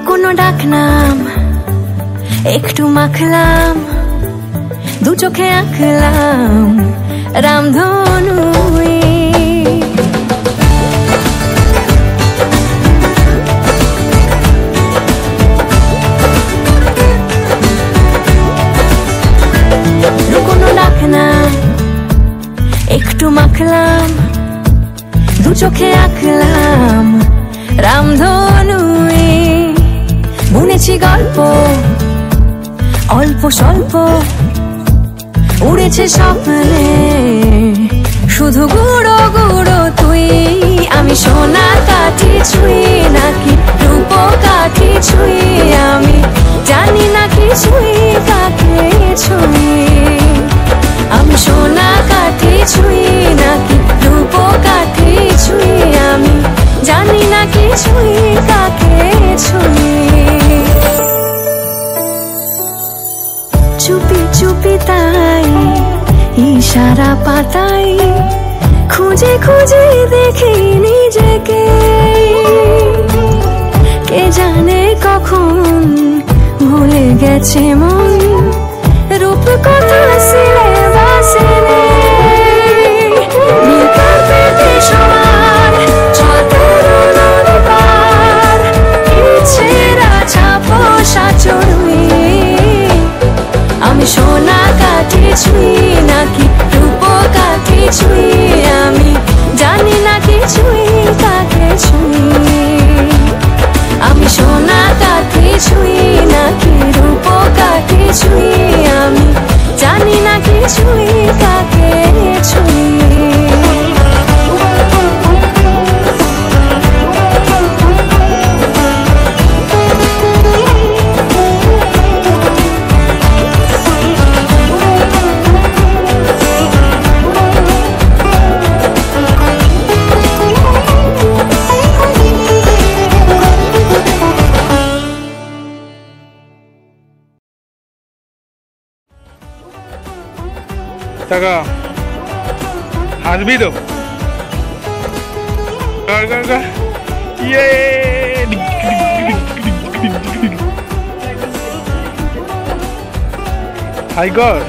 লুকোনো ডাকনাম একটু মাখলাম, দু চোখে আঁকলাম রামধনু। লুকোনো ডাকনাম একটু মাখলাম, দু চোখে আঁকলাম রামধনু। বুনেছি গল্প অল্প স্বল্প, উড়েছে স্বপ্নে শুধু গুঁড়ো গুঁড়ো তুই। আমি সোনা কাঠি ছুঁই নাকি রূপ কাঠি ছুঁই, আমি জানি না কি ছুঁই কাকে ছুঁই। আমি সোনা কাঠি ছুঁই নাকি রূপ কাঠি ছুঁই, আমি জানি না কি ছুঁই কাকে ছুঁই। চুপি চুপি তাই ইশারা পাতাই, খুঁজে খুঁজে দেখি নিজেকে। কে জানে কখন ভুলে গেছে মন, রূপ কথা সিলেবাসে নেই। নীল কার্পেটে সবার চলতে নদী পার, ইচ্ছেরা ছাপোষা চড়ুই। আমি সোনা কাঠি ছুঁই নাকি রূপ কাঠি ছুঁই, আমি জানি না কি ছুঁই কাকে ছুঁই। আমি সোনা কাঠি ছুঁই নাকি রূপ কাঠি ছুঁই, আমি জানি না কি ছুঁই কাকে ছুঁই। টাকা হাসবি তো? ইয়ে হাই কর।